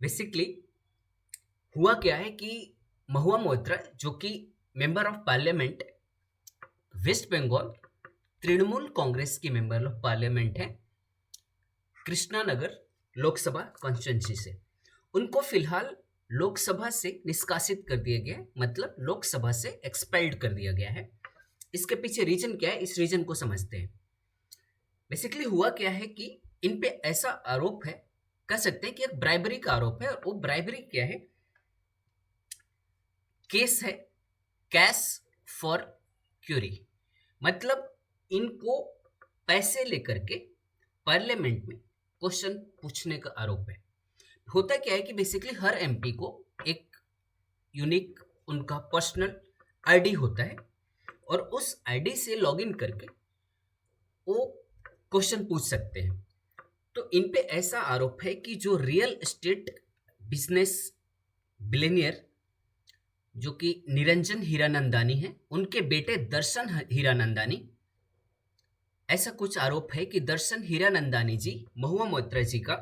Basically हुआ क्या है कि महुआ मोइत्रा जो कि member of parliament West Bengal Trinamool Congress की मेंबर ऑफ पार्लियामेंट है कृष्णानगर लोकसभा कॉन्स्टिट्यूंसी से, उनको फिलहाल लोकसभा से निष्कासित कर दिया गया है, मतलब लोकसभा से एक्सपेल्ड कर दिया गया है। इसके पीछे रीजन क्या है, इस रीजन को समझते हैं। बेसिकली हुआ क्या है कि इन पे ऐसा आरोप है, कह सकते हैं कि एक ब्राइबरी का आरोप है, और वो ब्राइबरी क्या है, केस है कैश फॉर क्यूरी, मतलब इनको पैसे लेकर के पार्लियामेंट में क्वेश्चन पूछने का आरोप है। होता क्या है कि बेसिकली हर एमपी को एक यूनिक उनका पर्सनल आईडी होता है, और उस आईडी से लॉगिन करके वो क्वेश्चन पूछ सकते हैं। तो इन पे ऐसा आरोप है कि जो रियल एस्टेट बिजनेस बिलियनियर जो कि निरंजन हीरानंदानी है, उनके बेटे दर्शन हीरानंदानी, ऐसा कुछ आरोप है कि दर्शन हीरानंदानी जी महुआ मोइत्रा जी का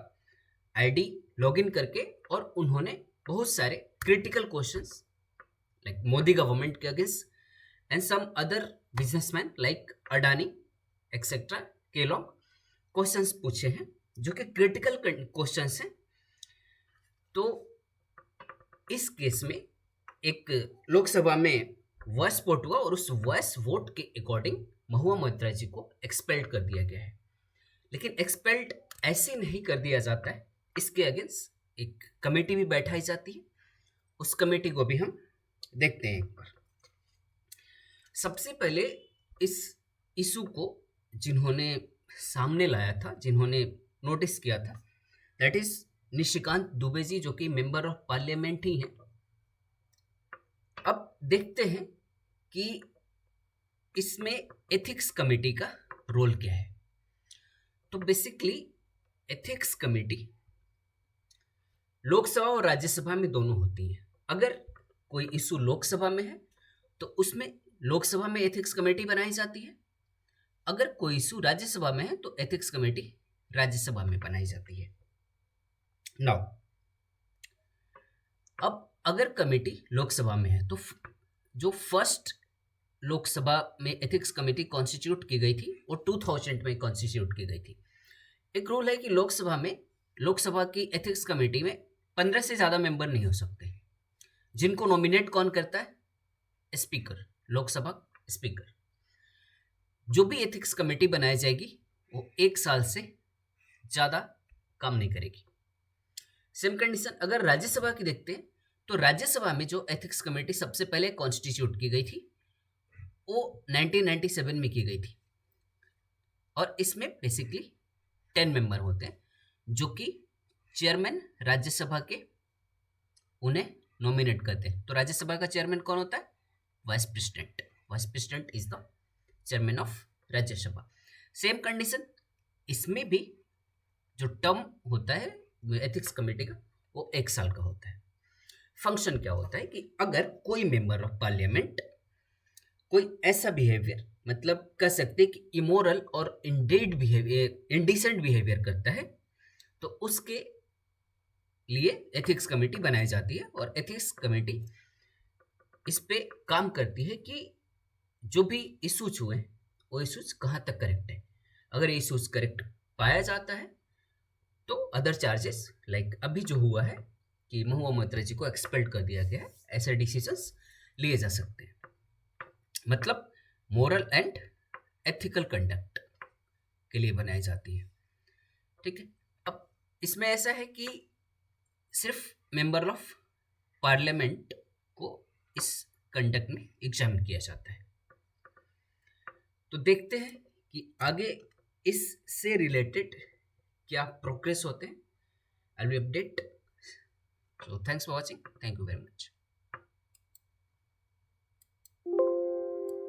आईडी लॉगिन करके और उन्होंने बहुत सारे critical questions like Modi government के against and some other businessman like Adani etcetera के लॉन्ग क्वेश्चंस पूछे हैं, जो कि क्रिटिकल क्वेश्चंस हैं। तो इस केस में एक लोकसभा में वॉइस वोट हुआ, और उस वॉइस वोट के अकॉर्डिंग महुआ मोइत्रा जी को एक्सपेल्ड कर दिया गया है। लेकिन एक्सपेल्ड ऐसे नहीं कर दिया जाता है, इसके अगेंस्ट एक कमेटी भी बैठाई जाती है। उस कमेटी को भी हम देखते हैं एक बार। सबसे पहले इस इशू को जिन्होंने सामने लाया था, जिन्होंने नोटिस किया था, दैट इज निशिकांत दुबे जी, जो कि मेंबर ऑफ पार्लियामेंट ही हैं। अब देखते हैं कि इसमें एथिक्स कमेटी का रोल क्या है। तो बेसिकली एथिक्स कमेटी लोकसभा और राज्यसभा में दोनों होती है। अगर कोई इशू लोकसभा में है तो उसमें लोकसभा में एथिक्स कमेटी बनाई जाती है। अगर कोई इशू राज्यसभा में है तो एथिक्स कमेटी राज्यसभा में बनाई जाती है। नाउ अब अगर कमेटी लोकसभा में है तो जो फर्स्ट लोकसभा में एथिक्स कमेटी कॉन्स्टिट्यूट की गई थी वो 2000 में कॉन्स्टिट्यूट की गई थी। एक रूल है कि लोकसभा की एथिक्स कमेटी में 15 से ज़्यादा मेंबर नहीं हो सकते, जिनको नॉमिनेट कौन करता है, स्पीकर, लोकसभा स्पीकर। जो भी एथिक्स कमेटी बनाई जाएगी वो 1 साल से ज़्यादा काम नहीं करेगी। सेम कंडीशन अगर राज्यसभा की देखते हैं तो राज्यसभा में जो एथिक्स कमेटी सबसे पहले कॉन्स्टिट्यूट की गई थी वो 1997 में की गई थी, और इसमें बेसिकली 10 मेंबर होते हैं, जो कि चेयरमैन राज्यसभा के उन्हें नॉमिनेट करते हैं। तो राज्यसभा का चेयरमैन कौन होता है, vice president. Vice president is the chairman of Rajya Sabha. Same condition इसमें भी जो टर्म होता है एथिक्स कमेटी का वो 1 साल का होता है। फंक्शन क्या होता है कि अगर कोई मेंबर ऑफ पार्लियामेंट कोई ऐसा बिहेवियर, मतलब कह सकते हैं कि इमोरल और इंडिसेंट बिहेवियर करता है, तो उसके लिए एथिक्स कमेटी बनाई जाती है, और एथिक्स कमेटी इस पे काम करती है कि जो भी इशूज हुए वो इशूज कहाँ तक करेक्ट है। अगर इशूज करेक्ट पाया जाता है तो अदर चार्जेस लाइक अभी जो हुआ है कि महुआ मोइत्रा जी को एक्सपेल्ड कर दिया गया है, ऐसे डिसीजंस लिए जा सकते हैं। मतलब मोरल एंड एथिकल कंडक्ट के लिए बनाई जाती है। ठीक है, अब इसमें ऐसा है कि सिर्फ मेंबर ऑफ पार्लियामेंट को इस कंडक्ट में एग्जामिन किया जाता है। तो देखते हैं कि आगे इससे रिलेटेड क्या प्रोग्रेस होते हैं। I will update. So thanks for watching. Thank you very much.